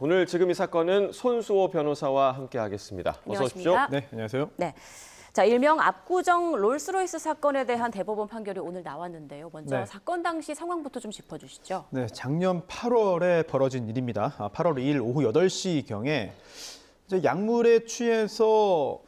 오늘 지금 이 사건은 손수호 변호사와 함께하겠습니다. 어서 오십시오. 안녕하십니까? 네, 안녕하세요. 네. 자, 일명 압구정 롤스로이스 사건에 대한 대법원 판결이 오늘 나왔는데요. 먼저 네. 사건 당시 상황부터 좀 짚어주시죠. 네, 작년 8월에 벌어진 일입니다. 8월 2일 오후 8시경에 이제 약물에 취해서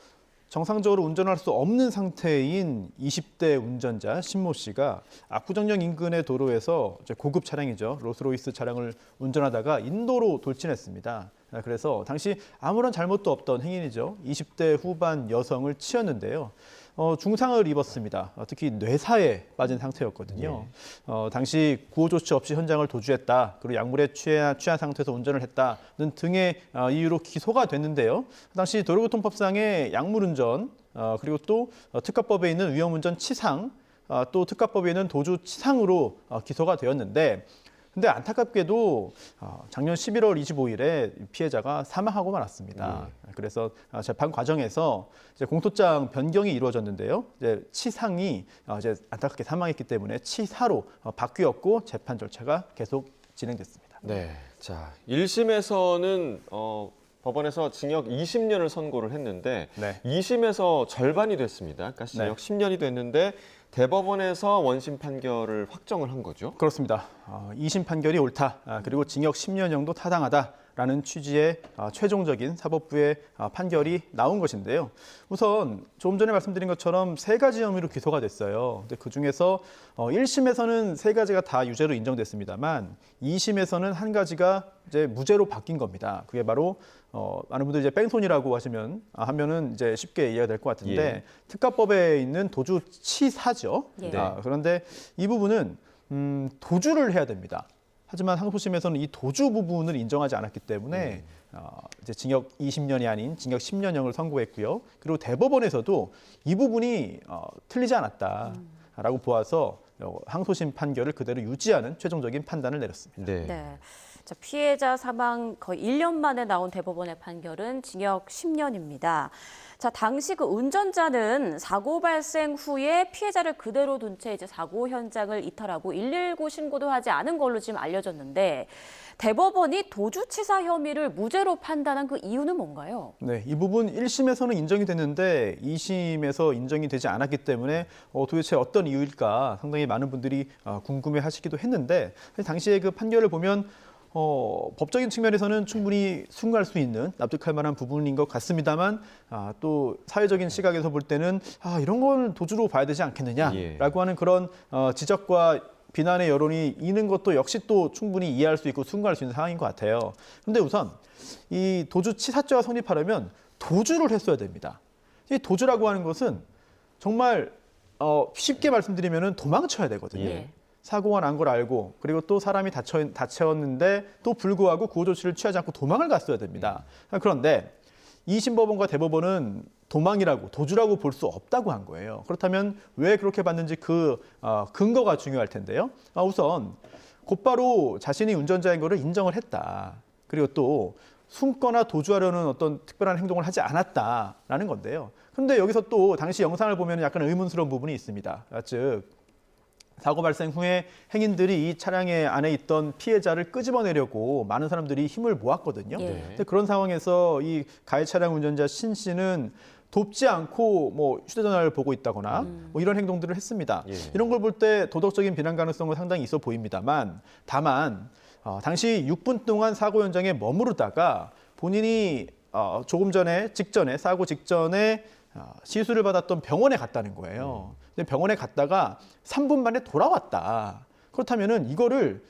정상적으로 운전할 수 없는 상태인 20대 운전자 신모 씨가 압구정역 인근의 도로에서 이제 고급 차량이죠. 롤스로이스 차량을 운전하다가 인도로 돌진했습니다. 그래서 당시 아무런 잘못도 없던 행인이죠. 20대 후반 여성을 치었는데요. 중상을 입었습니다. 특히 뇌사에 빠진 상태였거든요. 당시 구호 조치 없이 현장을 도주했다. 그리고 약물에 취한 상태에서 운전을 했다는 등의 이유로 기소가 됐는데요. 당시 도로교통법상의 약물운전, 그리고 또 특가법에 있는 위험운전 치상, 또 특가법에 있는 도주 치상으로 기소가 되었는데, 근데 안타깝게도 작년 11월 25일에 피해자가 사망하고 말았습니다. 그래서 재판 과정에서 이제 공소장 변경이 이루어졌는데요. 이제 치상이 이제 안타깝게 사망했기 때문에 치사로 바뀌었고 재판 절차가 계속 진행됐습니다. 네, 자 1심에서는 법원에서 징역 20년을 선고를 했는데 네. 2심에서 절반이 됐습니다. 그러니까 징역 10년이 됐는데 대법원에서 원심 판결을 확정을 한 거죠. 그렇습니다. 2심 판결이 옳다. 그리고 징역 10년형도 타당하다라는 취지의 최종적인 사법부의 판결이 나온 것인데요. 우선 조금 전에 말씀드린 것처럼 세 가지 혐의로 기소가 됐어요. 근데 그중에서 1심에서는 세 가지가 다 유죄로 인정됐습니다만 2심에서는 한 가지가 이제 무죄로 바뀐 겁니다. 그게 바로 많은 분들이 이제 뺑소니라고 하면은 이제 쉽게 이해가 될 것 같은데 예. 특가법에 있는 도주치사죠. 예. 그런데 이 부분은 도주를 해야 됩니다. 하지만 항소심에서는 이 도주 부분을 인정하지 않았기 때문에 이제 징역 20년이 아닌 징역 10년형을 선고했고요. 그리고 대법원에서도 이 부분이 틀리지 않았다라고 보아서 항소심 판결을 그대로 유지하는 최종적인 판단을 내렸습니다. 네. 네. 자, 피해자 사망 거의 1년 만에 나온 대법원의 판결은 징역 10년입니다. 자, 당시 그 운전자는 사고 발생 후에 피해자를 그대로 둔 채 이제 사고 현장을 이탈하고 119 신고도 하지 않은 걸로 지금 알려졌는데 대법원이 도주치사 혐의를 무죄로 판단한 그 이유는 뭔가요? 네, 이 부분 1심에서는 인정이 됐는데 2심에서 인정이 되지 않았기 때문에 도대체 어떤 이유일까 상당히 많은 분들이 궁금해하시기도 했는데 당시에 그 판결을 보면 법적인 측면에서는 충분히 수긍할 수 있는 납득할 만한 부분인 것 같습니다만 또 사회적인 시각에서 볼 때는 이런 걸 도주로 봐야 되지 않겠느냐라고 하는 그런 지적과 비난의 여론이 있는 것도 역시 또 충분히 이해할 수 있고 수긍할 수 있는 상황인 것 같아요. 그런데 우선 이 도주치사죄가 성립하려면 도주를 했어야 됩니다. 이 도주라고 하는 것은 정말 쉽게 말씀드리면 도망쳐야 되거든요. 예. 사고가 난 걸 알고 그리고 또 사람이 다쳤는데 또 불구하고 구호 조치를 취하지 않고 도망을 갔어야 됩니다. 그런데 2심 법원과 대법원은 도망이라고 도주라고 볼 수 없다고 한 거예요. 그렇다면 왜 그렇게 봤는지 그 근거가 중요할 텐데요. 우선 곧바로 자신이 운전자인 것을 인정을 했다. 그리고 또 숨거나 도주하려는 어떤 특별한 행동을 하지 않았다라는 건데요. 그런데 여기서 또 당시 영상을 보면 약간 의문스러운 부분이 있습니다. 즉 사고 발생 후에 행인들이 이 차량의 안에 있던 피해자를 끄집어내려고 많은 사람들이 힘을 모았거든요. 예. 근데 그런 상황에서 이 가해 차량 운전자 신 씨는 돕지 않고 뭐 휴대전화를 보고 있다거나 뭐 이런 행동들을 했습니다. 예. 이런 걸 볼 때 도덕적인 비난 가능성은 상당히 있어 보입니다만 다만 당시 6분 동안 사고 현장에 머무르다가 본인이 조금 전에 사고 직전에 시술을 받았던 병원에 갔다는 거예요. 근데 병원에 갔다가 3분 만에 돌아왔다. 그렇다면은 이거를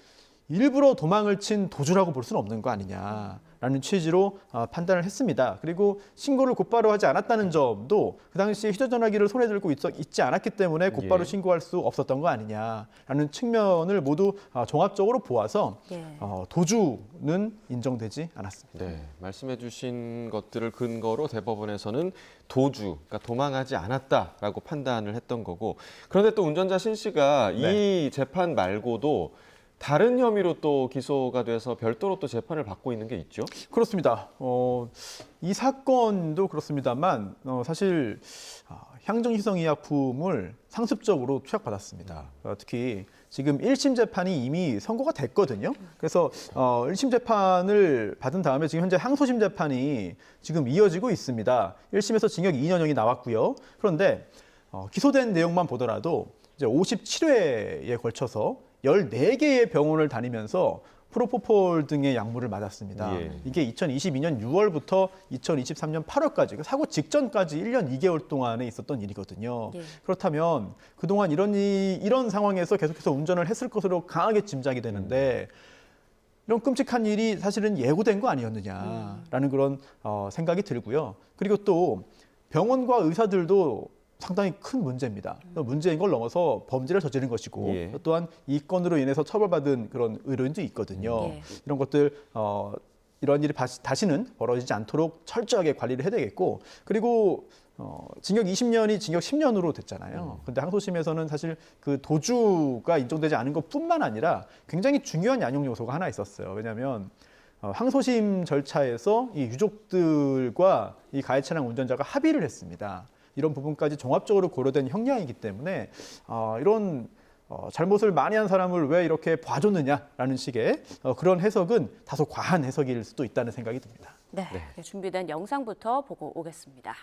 일부러 도망을 친 도주라고 볼 수는 없는 거 아니냐라는 취지로 판단을 했습니다. 그리고 신고를 곧바로 하지 않았다는 점도 그 당시에 휴대전화기를 손에 들고 있지 않았기 때문에 곧바로 예. 신고할 수 없었던 거 아니냐라는 측면을 모두 종합적으로 보아서 예. 도주는 인정되지 않았습니다. 네, 말씀해 주신 것들을 근거로 대법원에서는 도주, 그러니까 도망하지 않았다라고 판단을 했던 거고, 그런데 또 운전자 신 씨가 이 재판 말고도 다른 혐의로 또 기소가 돼서 별도로 또 재판을 받고 있는 게 있죠? 그렇습니다. 이 사건도 그렇습니다만 사실 향정시성의약품을 상습적으로 투약받았습니다. 특히 지금 1심 재판이 이미 선고가 됐거든요. 그래서 1심 재판을 받은 다음에 지금 현재 항소심 재판이 지금 이어지고 있습니다. 1심에서 징역 2년형이 나왔고요. 그런데 기소된 내용만 보더라도 이제 57회에 걸쳐서 14개의 병원을 다니면서 프로포폴 등의 약물을 맞았습니다. 예. 이게 2022년 6월부터 2023년 8월까지, 사고 직전까지 1년 2개월 동안에 있었던 일이거든요. 예. 그렇다면 그동안 이런 상황에서 계속해서 운전을 했을 것으로 강하게 짐작이 되는데 이런 끔찍한 일이 사실은 예고된 거 아니었느냐라는 그런 생각이 들고요. 그리고 또 병원과 의사들도 상당히 큰 문제입니다. 문제인 걸 넘어서 범죄를 저지른 것이고 예. 또한 이 건으로 인해서 처벌받은 그런 의료인도 있거든요. 예. 이런 것들 이런 일이 다시는 벌어지지 않도록 철저하게 관리를 해야 되겠고, 그리고 징역 20년이 징역 10년으로 됐잖아요. 그런데 항소심에서는 사실 그 도주가 인정되지 않은 것뿐만 아니라 굉장히 중요한 양형 요소가 하나 있었어요. 왜냐하면 항소심 절차에서 이 유족들과 이 가해 차량 운전자가 합의를 했습니다. 이런 부분까지 종합적으로 고려된 형량이기 때문에 이런 잘못을 많이 한 사람을 왜 이렇게 봐줬느냐라는 식의 그런 해석은 다소 과한 해석일 수도 있다는 생각이 듭니다. 네, 준비된 영상부터 보고 오겠습니다.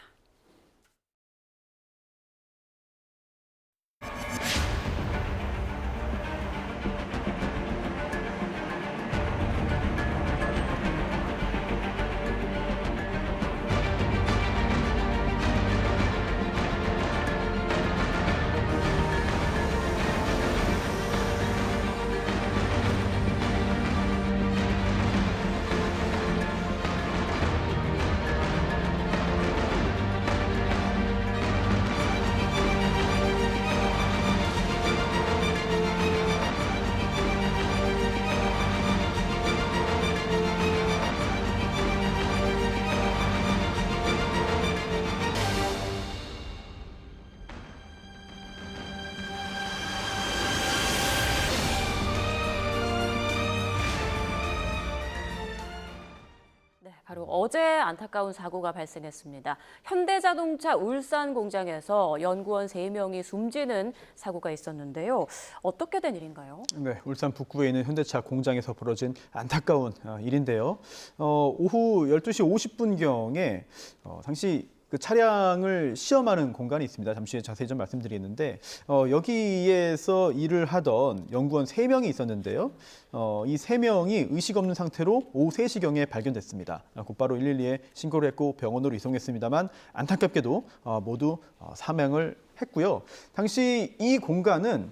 바로 어제 안타까운 사고가 발생했습니다. 현대자동차 울산 공장에서 연구원 3명이 숨지는 사고가 있었는데요. 어떻게 된 일인가요? 네, 울산 북구에 있는 현대차 공장에서 벌어진 안타까운 일인데요. 오후 12시 50분경에 당시 그 차량을 시험하는 공간이 있습니다. 잠시 후에 자세히 좀 말씀드리겠는데 여기에서 일을 하던 연구원 3명이 있었는데요. 이 3명이 의식 없는 상태로 오후 3시경에 발견됐습니다. 곧바로 112에 신고를 했고 병원으로 이송했습니다만 안타깝게도 모두 사망을 했고요. 당시 이 공간은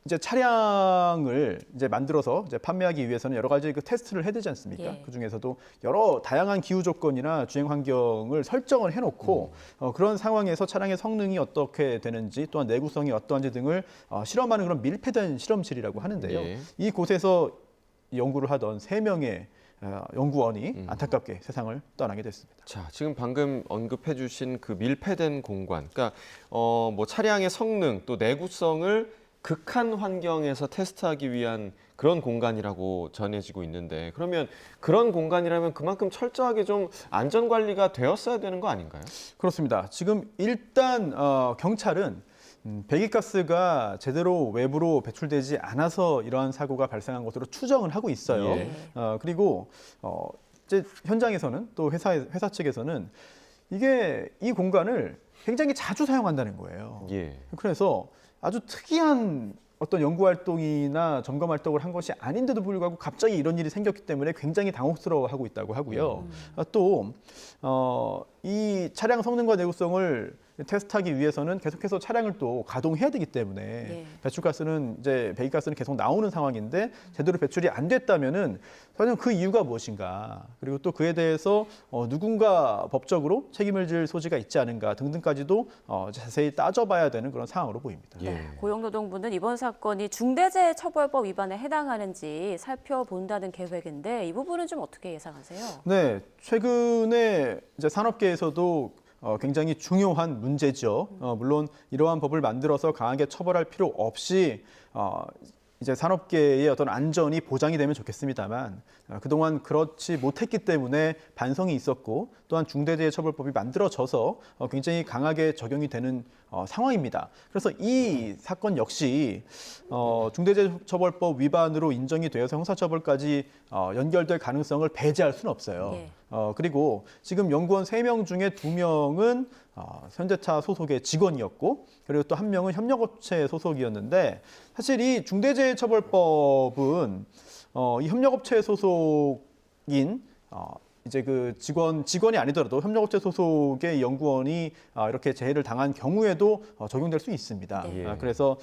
이제 차량을 이제 만들어서 이제 판매하기 위해서는 여러 가지 그 테스트를 해야 되지 않습니까? 예. 그 중에서도 여러 다양한 기후 조건이나 주행 환경을 설정을 해놓고 그런 상황에서 차량의 성능이 어떻게 되는지 또한 내구성이 어떠한지 등을 실험하는 그런 밀폐된 실험실이라고 하는데요. 예. 이곳에서 연구를 하던 3명의 연구원이 안타깝게 세상을 떠나게 됐습니다. 자, 지금 방금 언급해 주신 그 밀폐된 공간, 그러니까 뭐 차량의 성능 또 내구성을 극한 환경에서 테스트하기 위한 그런 공간이라고 전해지고 있는데, 그러면 그런 공간이라면 그만큼 철저하게 좀 안전 관리가 되었어야 되는 거 아닌가요? 그렇습니다. 지금 일단 경찰은 배기가스가 제대로 외부로 배출되지 않아서 이러한 사고가 발생한 것으로 추정을 하고 있어요. 예. 그리고 이제 현장에서는 또 회사 측에서는 이 공간을 굉장히 자주 사용한다는 거예요. 예. 그래서 아주 특이한 어떤 연구 활동이나 점검 활동을 한 것이 아닌데도 불구하고 갑자기 이런 일이 생겼기 때문에 굉장히 당혹스러워하고 있다고 하고요. 또 이 차량 성능과 내구성을 테스트하기 위해서는 계속해서 차량을 또 가동해야 되기 때문에 예. 배출가스는 이제 배기가스는 계속 나오는 상황인데 제대로 배출이 안 됐다면은 과연 그 이유가 무엇인가, 그리고 또 그에 대해서 누군가 법적으로 책임을 질 소지가 있지 않은가 등등까지도 자세히 따져봐야 되는 그런 상황으로 보입니다. 예. 고용노동부는 이번 사건이 중대재해처벌법 위반에 해당하는지 살펴본다는 계획인데 이 부분은 좀 어떻게 예상하세요? 네, 최근에 이제 산업계에서도 굉장히 중요한 문제죠. 물론 이러한 법을 만들어서 강하게 처벌할 필요 없이 이제 산업계의 어떤 안전이 보장이 되면 좋겠습니다만 그동안 그렇지 못했기 때문에 반성이 있었고 또한 중대재해처벌법이 만들어져서 굉장히 강하게 적용이 되는 상황입니다. 그래서 이 사건 역시 중대재해처벌법 위반으로 인정이 되어서 형사처벌까지 연결될 가능성을 배제할 수는 없어요. 예. 그리고 지금 연구원 3명 중에 2명은 현대차 소속의 직원이었고 그리고 또 1명은 협력업체 소속이었는데 사실 이 중대재해처벌법은 이 협력업체 소속인 이제 그 직원이 아니더라도 협력업체 소속의 연구원이 이렇게 재해를 당한 경우에도 적용될 수 있습니다. 네. 그래서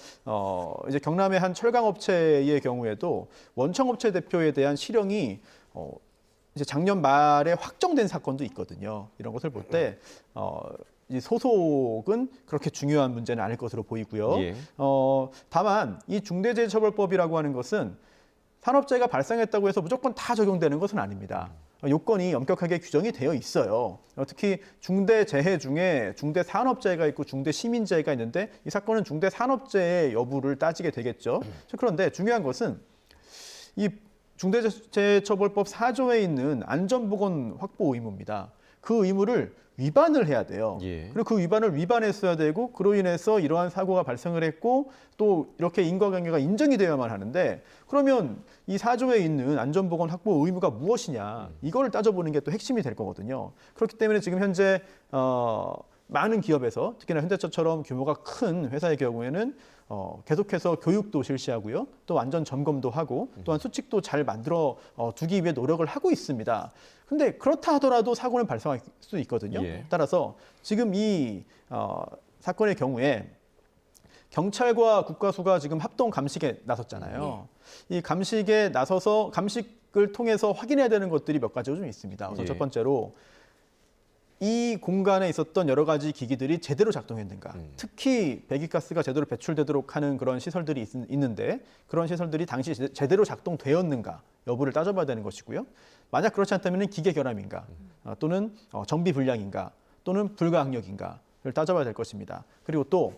이제 경남의 한 철강업체의 경우에도 원청업체 대표에 대한 실형이 이제 작년 말에 확정된 사건도 있거든요. 이런 것을 볼 때 이 소속은 그렇게 중요한 문제는 아닐 것으로 보이고요. 예. 다만 이 중대재해처벌법이라고 하는 것은 산업재해가 발생했다고 해서 무조건 다 적용되는 것은 아닙니다. 요건이 엄격하게 규정이 되어 있어요. 특히 중대재해 중에 중대산업재해가 있고 중대시민재해가 있는데 이 사건은 중대산업재해 여부를 따지게 되겠죠. 그런데 중요한 것은 이 중대재해처벌법 4조에 있는 안전보건 확보 의무입니다. 그 의무를 위반을 해야 돼요. 예. 그리고 그 위반을 위반했어야 되고 그로 인해서 이러한 사고가 발생을 했고 또 이렇게 인과관계가 인정이 되어야만 하는데 그러면 이 4조에 있는 안전보건 확보 의무가 무엇이냐 이거를 따져보는 게 또 핵심이 될 거거든요. 그렇기 때문에 지금 현재 많은 기업에서 특히나 현대차처럼 규모가 큰 회사의 경우에는 계속해서 교육도 실시하고요. 또 안전 점검도 하고 또한 수칙도 잘 만들어 두기 위해 노력을 하고 있습니다. 근데 그렇다 하더라도 사고는 발생할 수 있거든요. 예. 따라서 지금 이 사건의 경우에 경찰과 국가수가 지금 합동 감식에 나섰잖아요. 이 감식에 나서서 감식을 통해서 확인해야 되는 것들이 몇 가지가 좀 있습니다. 우선 예. 첫 번째로 이 공간에 있었던 여러 가지 기기들이 제대로 작동했는가. 특히 배기가스가 제대로 배출되도록 하는 그런 시설들이 있는데 그런 시설들이 당시 제대로 작동되었는가 여부를 따져봐야 되는 것이고요. 만약 그렇지 않다면 기계 결함인가 또는 정비 불량인가 또는 불가항력인가를 따져봐야 될 것입니다. 그리고 또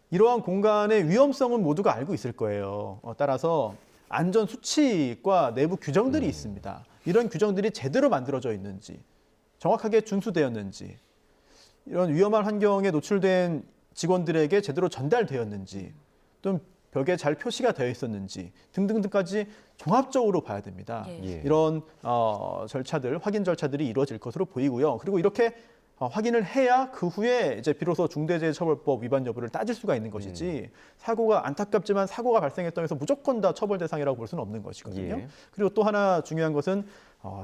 이러한 공간의 위험성은 모두가 알고 있을 거예요. 따라서 안전 수칙과 내부 규정들이 있습니다. 이런 규정들이 제대로 만들어져 있는지 정확하게 준수되었는지 이런 위험한 환경에 노출된 직원들에게 제대로 전달되었는지 또는 벽에 잘 표시가 되어 있었는지 등등등까지 종합적으로 봐야 됩니다. 예. 이런 절차들, 확인 절차들이 이루어질 것으로 보이고요. 그리고 이렇게 확인을 해야 그 후에 이제 비로소 중대재해처벌법 위반 여부를 따질 수가 있는 것이지 사고가 안타깝지만 사고가 발생했다고 해서 무조건 다 처벌 대상이라고 볼 수는 없는 것이거든요. 예. 그리고 또 하나 중요한 것은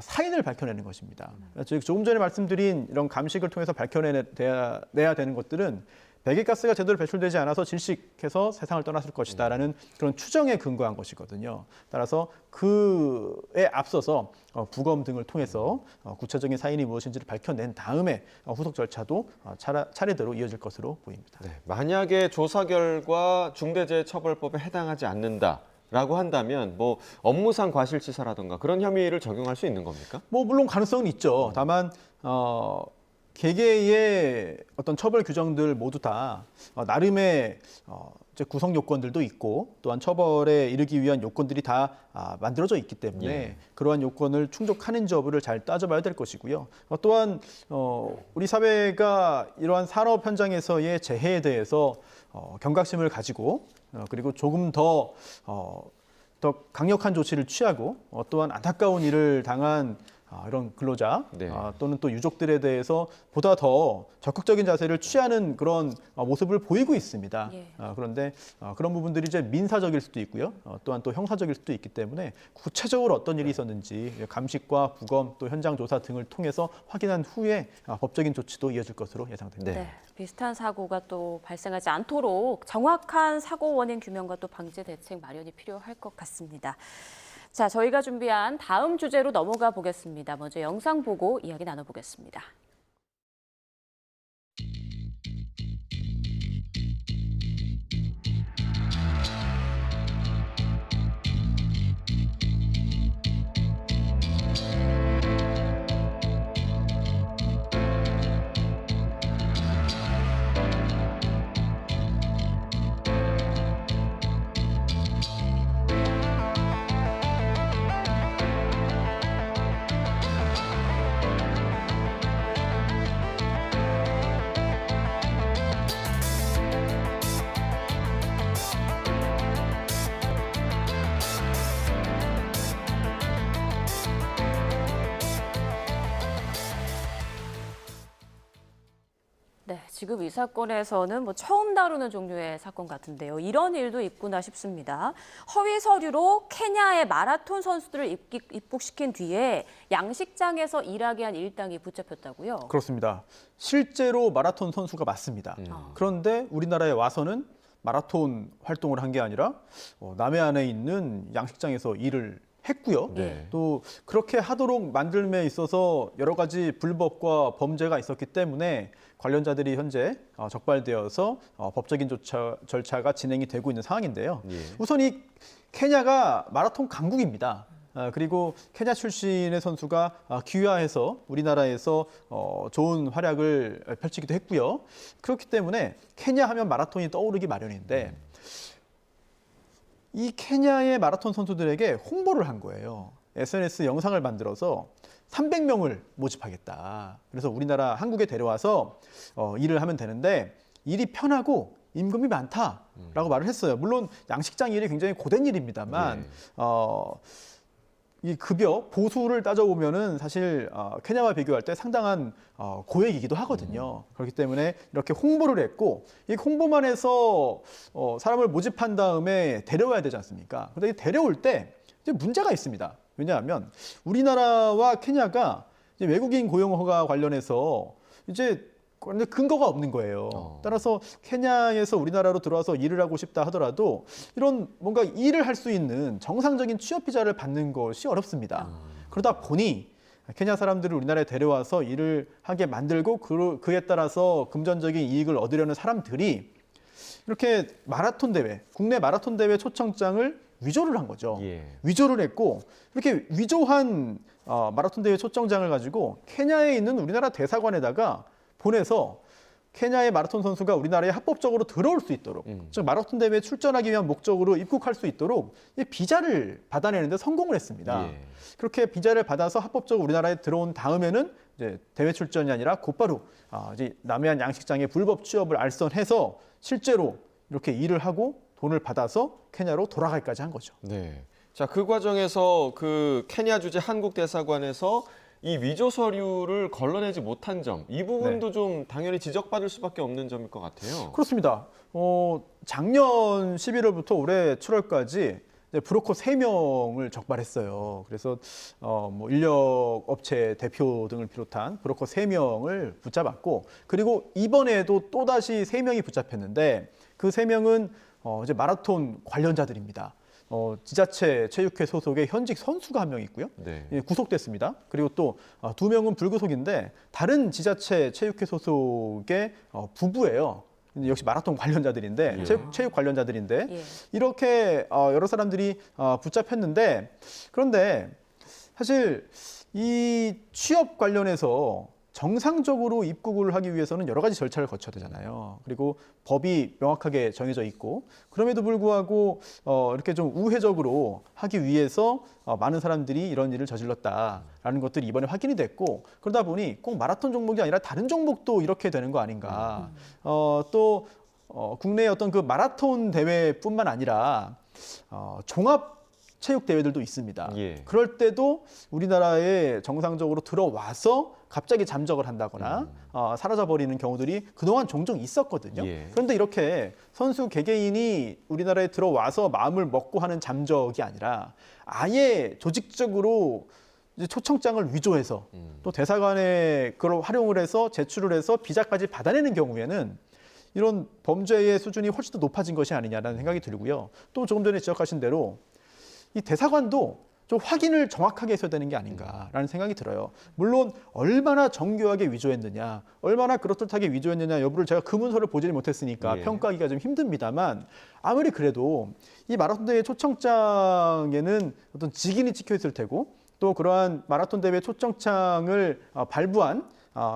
사인을 밝혀내는 것입니다. 즉 조금 전에 말씀드린 이런 감식을 통해서 밝혀내야 되는 것들은 배기가스가 제대로 배출되지 않아서 질식해서 세상을 떠났을 것이다라는 그런 추정에 근거한 것이거든요. 따라서 그에 앞서서 부검 등을 통해서 구체적인 사인이 무엇인지를 밝혀낸 다음에 후속 절차도 차례대로 이어질 것으로 보입니다. 네, 만약에 조사 결과 중대재해처벌법에 해당하지 않는다라고 한다면 뭐 업무상 과실치사라든가 그런 혐의를 적용할 수 있는 겁니까? 뭐 물론 가능성은 있죠. 다만 개개의 어떤 처벌 규정들 모두 다 나름의 이제 구성 요건들도 있고 또한 처벌에 이르기 위한 요건들이 다 만들어져 있기 때문에 예. 그러한 요건을 충족하는지 여부를 잘 따져봐야 될 것이고요. 또한 우리 사회가 이러한 산업 현장에서의 재해에 대해서 경각심을 가지고 그리고 조금 더 강력한 조치를 취하고 또한 안타까운 일을 당한 이런 근로자 네. 또는 또 유족들에 대해서 보다 더 적극적인 자세를 취하는 그런 모습을 보이고 있습니다. 예. 그런데 그런 부분들이 이제 민사적일 수도 있고요. 또한 또 형사적일 수도 있기 때문에 구체적으로 어떤 일이 있었는지 감식과 부검 또 현장 조사 등을 통해서 확인한 후에 법적인 조치도 이어질 것으로 예상됩니다. 네. 네, 비슷한 사고가 또 발생하지 않도록 정확한 사고 원인 규명과 또 방제 대책 마련이 필요할 것 같습니다. 자, 저희가 준비한 다음 주제로 넘어가 보겠습니다. 먼저 영상 보고 이야기 나눠보겠습니다. 지금 이 사건에서는 뭐 처음 다루는 종류의 사건 같은데요. 이런 일도 있구나 싶습니다. 허위 서류로 케냐의 마라톤 선수들을 입국시킨 뒤에 양식장에서 일하게 한 일당이 붙잡혔다고요? 그렇습니다. 실제로 마라톤 선수가 맞습니다. 그런데 우리나라에 와서는 마라톤 활동을 한 게 아니라 남해안에 있는 양식장에서 일을 했고요. 네. 또 그렇게 하도록 만들m에 있어서 여러 가지 불법과 범죄가 있었기 때문에 관련자들이 현재 적발되어서 법적인 절차가 진행이 되고 있는 상황인데요. 예. 우선 이 케냐가 마라톤 강국입니다. 그리고 케냐 출신의 선수가 귀화해서 우리나라에서 좋은 활약을 펼치기도 했고요. 그렇기 때문에 케냐 하면 마라톤이 떠오르기 마련인데 이 케냐의 마라톤 선수들에게 홍보를 한 거예요. SNS 영상을 만들어서 300명을 모집하겠다. 그래서 우리나라 한국에 데려와서 일을 하면 되는데 일이 편하고 임금이 많다라고 말을 했어요. 물론 양식장 일이 굉장히 고된 일입니다만 이 급여 보수를 따져보면은 사실 케냐와 비교할 때 상당한 고액이기도 하거든요. 그렇기 때문에 이렇게 홍보를 했고 이 홍보만 해서 사람을 모집한 다음에 데려와야 되지 않습니까? 그런데 데려올 때 이제 문제가 있습니다. 왜냐하면 우리나라와 케냐가 이제 외국인 고용 허가 관련해서 이제 근거가 없는 거예요. 따라서 케냐에서 우리나라로 들어와서 일을 하고 싶다 하더라도 이런 뭔가 일을 할 수 있는 정상적인 취업 비자를 받는 것이 어렵습니다. 그러다 보니 케냐 사람들을 우리나라에 데려와서 일을 하게 만들고 그에 따라서 금전적인 이익을 얻으려는 사람들이 이렇게 마라톤 대회, 국내 마라톤 대회 초청장을 위조를 한 거죠. 예. 위조를 했고 이렇게 위조한 마라톤 대회 초청장을 가지고 케냐에 있는 우리나라 대사관에다가 보내서 케냐의 마라톤 선수가 우리나라에 합법적으로 들어올 수 있도록 즉 마라톤 대회에 출전하기 위한 목적으로 입국할 수 있도록 이 비자를 받아내는데 성공을 했습니다. 예. 그렇게 비자를 받아서 합법적으로 우리나라에 들어온 다음에는 이제 대회 출전이 아니라 곧바로 이제 남해안 양식장의 불법 취업을 알선해서 실제로 이렇게 일을 하고 돈을 받아서 케냐로 돌아갈까지 한 거죠. 네. 자, 그 과정에서 그 케냐 주재 한국 대사관에서 이 위조 서류를 걸러내지 못한 점, 이 부분도 좀 당연히 지적받을 수밖에 없는 점일 것 같아요. 그렇습니다. 작년 11월부터 올해 7월까지 브로커 3명을 적발했어요. 그래서 뭐 인력 업체 대표 등을 비롯한 브로커 3명을 붙잡았고, 그리고 이번에도 또 다시 3명이 붙잡혔는데 그 3명은 이제 마라톤 관련자들입니다. 지자체 체육회 소속의 현직 선수가 1명 있고요. 네. 예, 구속됐습니다. 그리고 또 2명은 불구속인데 다른 지자체 체육회 소속의 부부예요. 역시 마라톤 관련자들인데 체육 관련자들인데 예. 이렇게 여러 사람들이 붙잡혔는데 그런데 사실 이 취업 관련해서 정상적으로 입국을 하기 위해서는 여러 가지 절차를 거쳐야 되잖아요. 그리고 법이 명확하게 정해져 있고 그럼에도 불구하고 이렇게 좀 우회적으로 하기 위해서 많은 사람들이 이런 일을 저질렀다라는 것들이 이번에 확인이 됐고 그러다 보니 꼭 마라톤 종목이 아니라 다른 종목도 이렇게 되는 거 아닌가. 또 국내의 어떤 그 마라톤 대회뿐만 아니라 종합 체육 대회들도 있습니다. 예. 그럴 때도 우리나라에 정상적으로 들어와서 갑자기 잠적을 한다거나 사라져버리는 경우들이 그동안 종종 있었거든요. 예. 그런데 이렇게 선수 개개인이 우리나라에 들어와서 마음을 먹고 하는 잠적이 아니라 아예 조직적으로 이제 초청장을 위조해서 또 대사관에 그걸 활용을 해서 제출을 해서 비자까지 받아내는 경우에는 이런 범죄의 수준이 훨씬 더 높아진 것이 아니냐라는 생각이 들고요. 또 조금 전에 지적하신 대로 이 대사관도 좀 확인을 정확하게 해서야 되는 게 아닌가라는 생각이 들어요. 물론 얼마나 정교하게 위조했느냐, 얼마나 그럴듯하게 위조했느냐 여부를 제가 그 문서를 보지는 못했으니까 예. 평가하기가 좀 힘듭니다만 아무리 그래도 이 마라톤 대회 초청장에는 어떤 직인이 찍혀 있을 테고 또 그러한 마라톤 대회 초청장을 발부한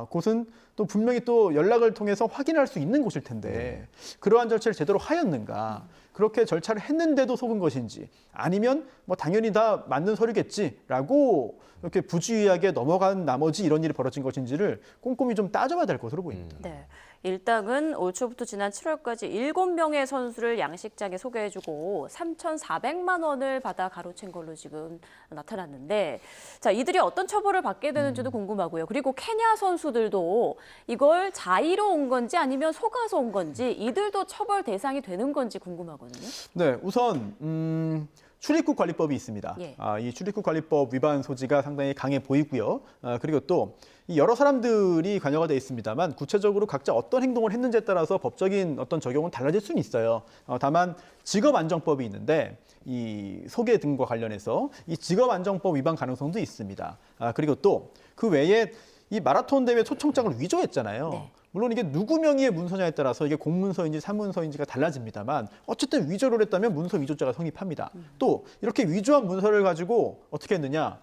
곳은 또 분명히 또 연락을 통해서 확인할 수 있는 곳일 텐데 그러한 절차를 제대로 하였는가? 그렇게 절차를 했는데도 속은 것인지 아니면 뭐 당연히 다 맞는 서류겠지라고 이렇게 부주의하게 넘어간 나머지 이런 일이 벌어진 것인지를 꼼꼼히 좀 따져봐야 될 것으로 보입니다. 네. 일당은 올 초부터 지난 7월까지 7명의 선수를 양식장에 소개해주고 3,400만 원을 받아 가로챈 걸로 지금 나타났는데, 자, 이들이 어떤 처벌을 받게 되는지도 궁금하고요. 그리고 케냐 선수들도 이걸 자의로 온 건지 아니면 속아서 온 건지, 이들도 처벌 대상이 되는 건지 궁금하거든요. 네, 우선 출입국 관리법이 있습니다. 예. 이 출입국 관리법 위반 소지가 상당히 강해 보이고요. 그리고 또 이 여러 사람들이 관여가 돼 있습니다만 구체적으로 각자 어떤 행동을 했는지에 따라서 법적인 어떤 적용은 달라질 수는 있어요. 다만 직업안정법이 있는데 이 소개 등과 관련해서 이 직업안정법 위반 가능성도 있습니다. 그리고 또 그 외에 이 마라톤 대회 초청장을 위조했잖아요. 네. 물론 이게 누구 명의의 문서냐에 따라서 이게 공문서인지 사문서인지가 달라집니다만 어쨌든 위조를 했다면 문서 위조죄가 성립합니다. 또 이렇게 위조한 문서를 가지고 어떻게 했느냐?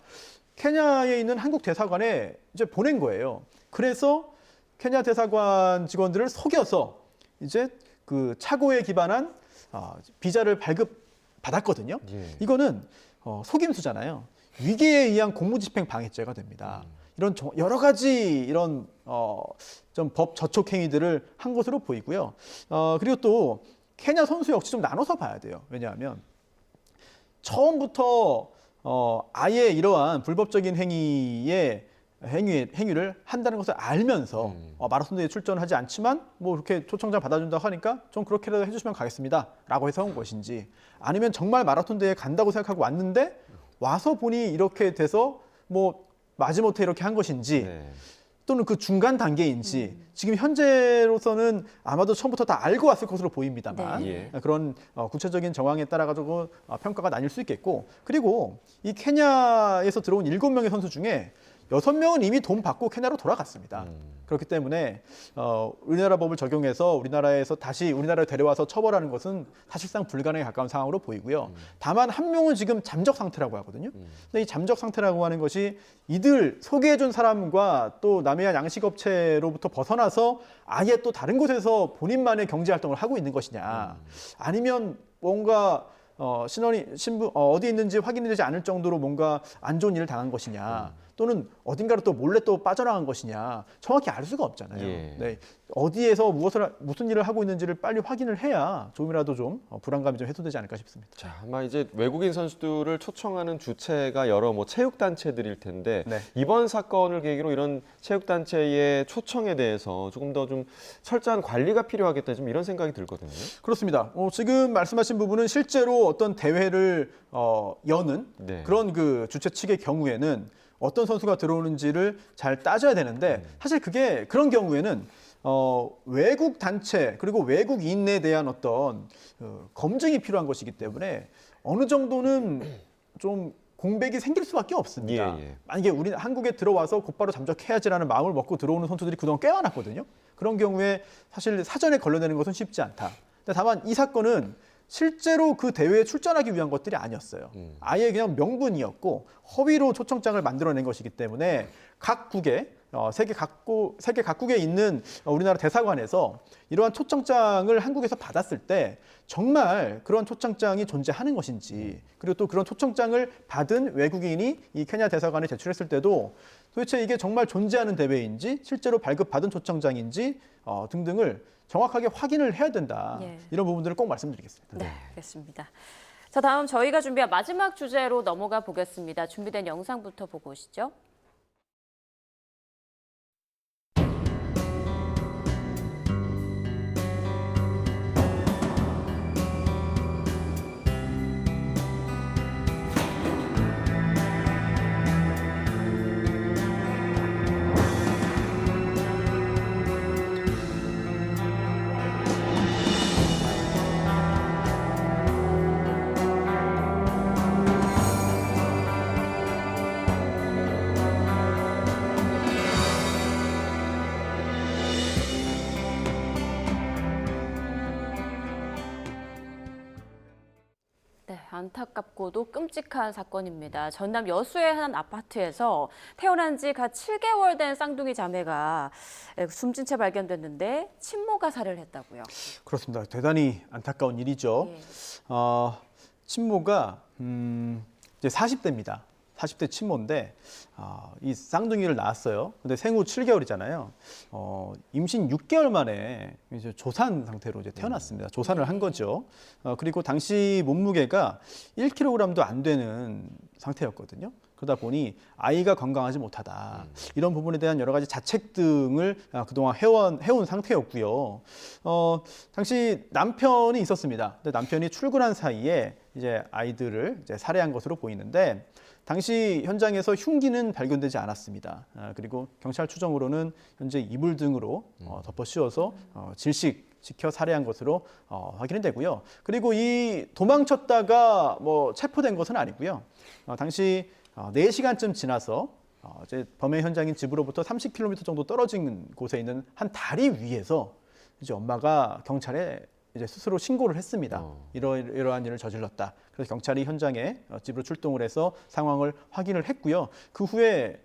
케냐에 있는 한국 대사관에 이제 보낸 거예요. 그래서 케냐 대사관 직원들을 속여서 이제 그 착오에 기반한 비자를 발급받았거든요. 예. 이거는 속임수잖아요. 위계에 의한 공무집행 방해죄가 됩니다. 이런 여러 가지 이런 좀 법 저촉 행위들을 한 것으로 보이고요. 그리고 또 케냐 선수 역시 좀 나눠서 봐야 돼요. 왜냐하면 처음부터 아예 이러한 불법적인 행위를 한다는 것을 알면서 마라톤 대회에 출전하지 않지만 뭐 이렇게 초청장 받아준다고 하니까 좀 그렇게라도 해주시면 가겠습니다라고 해서 온 것인지, 아니면 정말 마라톤 대회에 간다고 생각하고 왔는데 와서 보니 이렇게 돼서 뭐 마지못해 이렇게 한 것인지, 네. 또는 그 중간 단계인지 지금 현재로서는 아마도 처음부터 다 알고 왔을 것으로 보입니다만 네. 그런 구체적인 정황에 따라 가지고 평가가 나뉠 수 있겠고, 그리고 이 케냐에서 들어온 7명의 선수 중에 6명은 이미 돈 받고 케냐로 돌아갔습니다. 그렇기 때문에 우리나라 법을 적용해서 우리나라에서 다시 우리나라에 데려와서 처벌하는 것은 사실상 불가능에 가까운 상황으로 보이고요. 다만 한 명은 지금 잠적 상태라고 하거든요. 근데 이 잠적 상태라고 하는 것이 이들 소개해준 사람과 또 남해안 양식업체로부터 벗어나서 아예 또 다른 곳에서 본인만의 경제활동을 하고 있는 것이냐, 아니면 뭔가 신분 어디 있는지 확인이 되지 않을 정도로 뭔가 안 좋은 일을 당한 것이냐, 또는 어딘가로 또 몰래 또 빠져나간 것이냐, 정확히 알 수가 없잖아요. 예. 네. 어디에서 무슨 일을 하고 있는지를 빨리 확인을 해야 조금이라도 좀 불안감이 좀 해소되지 않을까 싶습니다. 자, 아마 이제 외국인 선수들을 초청하는 주체가 여러 뭐 체육단체들일 텐데 네. 이번 사건을 계기로 이런 체육단체의 초청에 대해서 조금 더 좀 철저한 관리가 필요하겠다, 좀 이런 생각이 들거든요. 그렇습니다. 지금 말씀하신 부분은 실제로 어떤 대회를 여는 네. 그런 그 주최 측의 경우에는 어떤 선수가 들어오는지를 잘 따져야 되는데, 사실 그게 그런 경우에는 외국 단체 그리고 외국인에 대한 어떤 검증이 필요한 것이기 때문에 어느 정도는 좀 공백이 생길 수밖에 없습니다. 예. 만약에 우리 한국에 들어와서 곧바로 잠적해야지라는 마음을 먹고 들어오는 선수들이 그동안 꽤 많았거든요. 그런 경우에 사실 사전에 걸러내는 것은 쉽지 않다. 근데 다만 이 사건은 실제로 그 대회에 출전하기 위한 것들이 아니었어요. 아예 그냥 명분이었고 허위로 초청장을 만들어낸 것이기 때문에 각국에 세계 각국에 있는 우리나라 대사관에서 이러한 초청장을 한국에서 받았을 때 정말 그런 초청장이 존재하는 것인지, 그리고 또 그런 초청장을 받은 외국인이 이 케냐 대사관에 제출했을 때도 도대체 이게 정말 존재하는 대회인지 실제로 발급받은 초청장인지 등등을 정확하게 확인을 해야 된다. 예. 이런 부분들을 꼭 말씀드리겠습니다. 네, 알겠습니다. 자, 다음 저희가 준비한 마지막 주제로 넘어가 보겠습니다. 준비된 영상부터 보고 오시죠. 안타깝고도 끔찍한 사건입니다. 전남 여수의 한 아파트에서 태어난 지 갓 7개월 된 쌍둥이 자매가 숨진 채 발견됐는데 친모 가사를 했다고요. 그렇습니다. 대단히 안타까운 일이죠. 예. 친모가 이제 40대입니다. 40대 친모인데 이 쌍둥이를 낳았어요. 근데 생후 7개월이잖아요. 임신 6개월 만에 이제 조산 상태로 이제 태어났습니다. 조산을 한 거죠. 그리고 당시 몸무게가 1kg도 안 되는 상태였거든요. 그러다 보니 아이가 건강하지 못하다. 이런 부분에 대한 여러 가지 자책 등을 그동안 해온 상태였고요. 당시 남편이 있었습니다. 근데 남편이 출근한 사이에 이제 아이들을 이제 살해한 것으로 보이는데 당시 현장에서 흉기는 발견되지 않았습니다. 그리고 경찰 추정으로는 현재 이불 등으로 덮어 씌워서 질식시켜 살해한 것으로 확인이 되고요. 그리고 이 도망쳤다가 뭐 체포된 것은 아니고요. 당시 4시간쯤 지나서 이제 범행 현장인 집으로부터 30km 정도 떨어진 곳에 있는 한 다리 위에서 이제 엄마가 경찰에 이제 스스로 신고를 했습니다. 이러한 일을 저질렀다. 그래서 경찰이 현장에 집으로 출동을 해서 상황을 확인을 했고요. 그 후에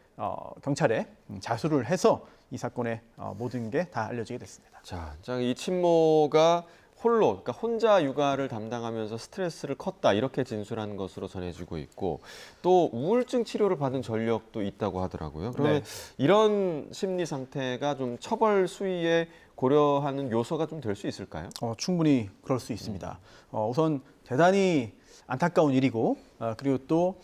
경찰에 자수를 해서 이 사건의 모든 게 다 알려지게 됐습니다. 자, 이 친모가 그러니까 혼자 육아를 담당하면서 스트레스를 컸다 이렇게 진술한 것으로 전해지고 있고 또 우울증 치료를 받은 전력도 있다고 하더라고요. 그러면 네. 이런 심리 상태가 좀 처벌 수위에 고려하는 요소가 좀 될 수 있을까요? 충분히 그럴 수 있습니다. 우선 대단히 안타까운 일이고 그리고 또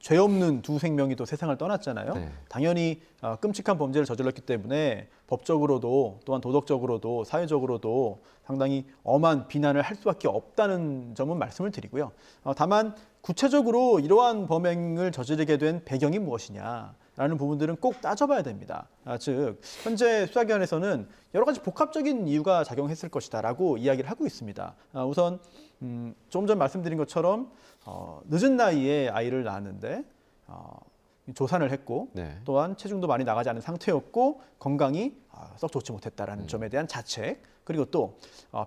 죄 없는 두 생명이 또 세상을 떠났잖아요. 네. 당연히 끔찍한 범죄를 저질렀기 때문에 법적으로도 또한 도덕적으로도 사회적으로도 상당히 엄한 비난을 할 수밖에 없다는 점은 말씀을 드리고요. 다만 구체적으로 이러한 범행을 저지르게 된 배경이 무엇이냐라는 부분들은 꼭 따져봐야 됩니다. 즉 현재 수사기관에서는 여러 가지 복합적인 이유가 작용했을 것이다라고 이야기를 하고 있습니다. 우선 조금 전 말씀드린 것처럼 늦은 나이에 아이를 낳았는데 조산을 했고 네. 또한 체중도 많이 나가지 않은 상태였고 건강이 썩 좋지 못했다라는 점에 대한 자책 그리고 또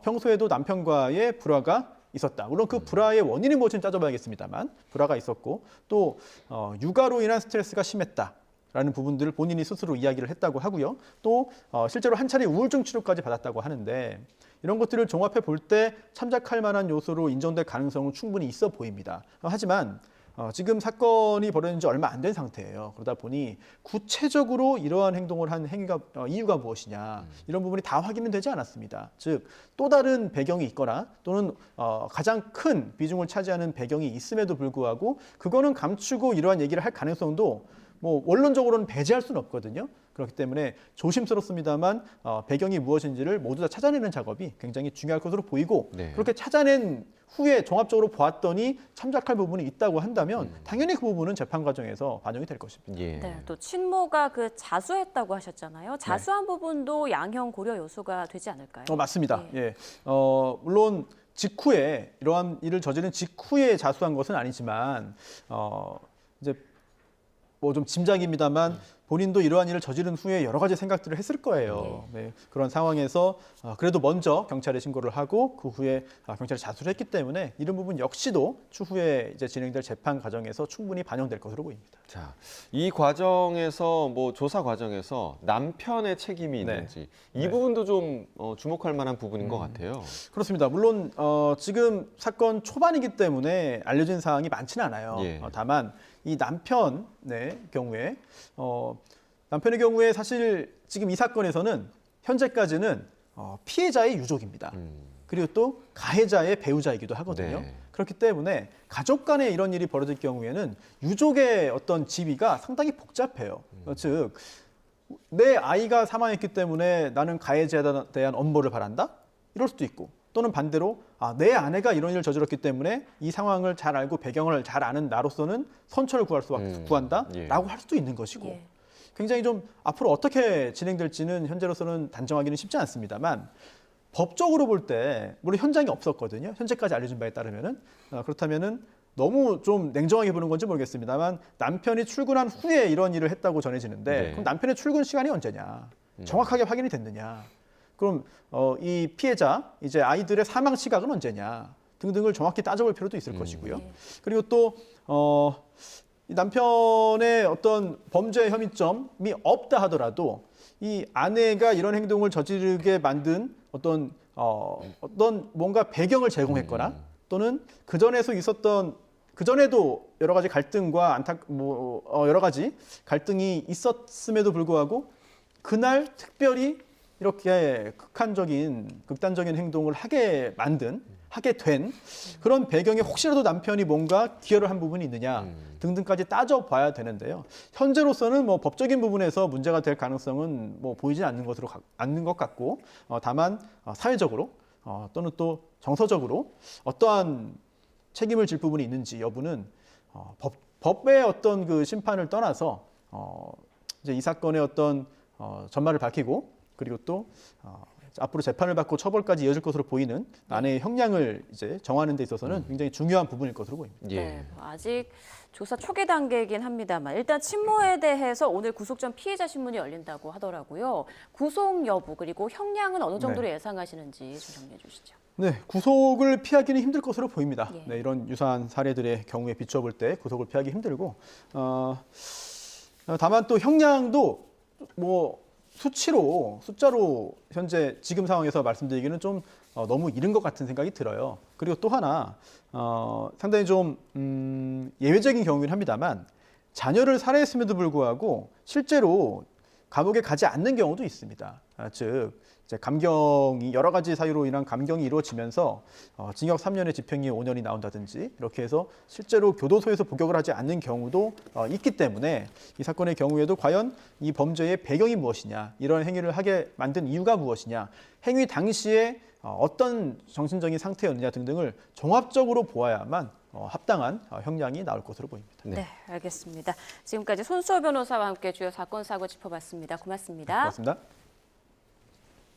평소에도 남편과의 불화가 있었다. 물론 그 불화의 원인이 무엇인지 따져봐야겠습니다만 불화가 있었고 또 육아로 인한 스트레스가 심했다라는 부분들을 본인이 스스로 이야기를 했다고 하고요. 또 실제로 한 차례 우울증 치료까지 받았다고 하는데 이런 것들을 종합해 볼 때 참작할 만한 요소로 인정될 가능성은 충분히 있어 보입니다. 하지만 지금 사건이 벌어진 지 얼마 안 된 상태예요. 그러다 보니 구체적으로 이러한 행동을 한 이유가 무엇이냐 이런 부분이 다 확인은 되지 않았습니다. 즉 또 다른 배경이 있거나 또는 가장 큰 비중을 차지하는 배경이 있음에도 불구하고 그거는 감추고 이러한 얘기를 할 가능성도 뭐 원론적으로는 배제할 수는 없거든요. 그렇기 때문에 조심스럽습니다만 배경이 무엇인지를 모두 다 찾아내는 작업이 굉장히 중요할 것으로 보이고 네. 그렇게 찾아낸 후에 종합적으로 보았더니 참작할 부분이 있다고 한다면 당연히 그 부분은 재판 과정에서 반영이 될 것입니다. 예. 네, 또 친모가 자수했다고 하셨잖아요. 자수한 부분도 양형 고려 요소가 되지 않을까요? 맞습니다. 예. 물론 직후에 이러한 일을 저지른 직후에 자수한 것은 아니지만 이제 뭐 좀 짐작입니다만 본인도 이러한 일을 저지른 후에 여러 가지 생각들을 했을 거예요. 네, 그런 상황에서 그래도 먼저 경찰에 신고를 하고 그 후에 경찰에 자수를 했기 때문에 이런 부분 역시도 추후에 이제 진행될 재판 과정에서 충분히 반영될 것으로 보입니다. 자, 이 과정에서 뭐 조사 과정에서 남편의 책임이 있는지 이 부분도 좀 주목할 만한 부분인 것 같아요. 그렇습니다. 물론 지금 사건 초반이기 때문에 알려진 사항이 많지는 않아요. 예. 다만 이 남편의 경우에 남편의 경우에 사실 지금 이 사건에서는 현재까지는 피해자의 유족입니다. 그리고 또 가해자의 배우자이기도 하거든요. 네. 그렇기 때문에 가족 간에 이런 일이 벌어질 경우에는 유족의 어떤 지위가 상당히 복잡해요. 즉, 내 아이가 사망했기 때문에 나는 가해자에 대한 엄벌을 바란다? 이럴 수도 있고 또는 반대로 내 아내가 이런 일을 저질렀기 때문에 이 상황을 잘 알고 배경을 잘 아는 나로서는 선처를 구한다라고 할 수도 있는 것이고 예. 굉장히 좀 앞으로 어떻게 진행될지는 현재로서는 단정하기는 쉽지 않습니다만 법적으로 볼 때 물론 현장이 없었거든요. 현재까지 알려진 바에 따르면은 그렇다면은 너무 좀 냉정하게 보는 건지 모르겠습니다만 남편이 출근한 후에 이런 일을 했다고 전해지는데 네. 그럼 남편의 출근 시간이 언제냐? 정확하게 확인이 됐느냐? 그럼 이 피해자 이제 아이들의 사망 시각은 언제냐? 등등을 정확히 따져볼 필요도 있을 것이고요. 네. 그리고 또 이 남편의 어떤 범죄 혐의점이 없다 하더라도 이 아내가 이런 행동을 저지르게 만든 어떤 뭔가 배경을 제공했거나 또는 그 전에도 여러 가지 갈등과 여러 가지 갈등이 있었음에도 불구하고 그날 특별히 이렇게 극단적인 행동을 하게 된 그런 배경에 혹시라도 남편이 뭔가 기여를 한 부분이 있느냐 등등까지 따져봐야 되는데요. 현재로서는 뭐 법적인 부분에서 문제가 될 가능성은 뭐 보이지 않는 것 같고 다만 사회적으로 또는 또 정서적으로 어떠한 책임을 질 부분이 있는지 여부는 법의 어떤 그 심판을 떠나서 이제 이 사건의 어떤 전말을 밝히고 그리고 또 앞으로 재판을 받고 처벌까지 이어질 것으로 보이는 아내의 형량을 이제 정하는 데 있어서는 굉장히 중요한 부분일 것으로 보입니다. 예. 네, 아직 조사 초기 단계이긴 합니다만 일단 친모에 대해서 오늘 구속 전 피해자 신문이 열린다고 하더라고요. 구속 여부 그리고 형량은 어느 정도로 예상하시는지 좀 정리해 주시죠. 네, 구속을 피하기는 힘들 것으로 보입니다. 예. 네, 이런 유사한 사례들의 경우에 비춰볼 때 구속을 피하기 힘들고 다만 또 형량도 뭐 숫자로 현재 지금 상황에서 말씀드리기는 좀 너무 이른 것 같은 생각이 들어요. 그리고 또 하나 상당히 좀 예외적인 경우긴 합니다만 자녀를 살해했음에도 불구하고 실제로 감옥에 가지 않는 경우도 있습니다. 즉 이제 여러 가지 사유로 인한 감경이 이루어지면서 징역 3년에 집행유예 5년이 나온다든지 이렇게 해서 실제로 교도소에서 복역을 하지 않는 경우도 있기 때문에 이 사건의 경우에도 과연 이 범죄의 배경이 무엇이냐, 이런 행위를 하게 만든 이유가 무엇이냐, 행위 당시에 어떤 정신적인 상태였느냐 등등을 종합적으로 보아야만 합당한 형량이 나올 것으로 보입니다. 네, 알겠습니다. 지금까지 손수호 변호사와 함께 주요 사건 사고 짚어봤습니다. 고맙습니다. 고맙습니다.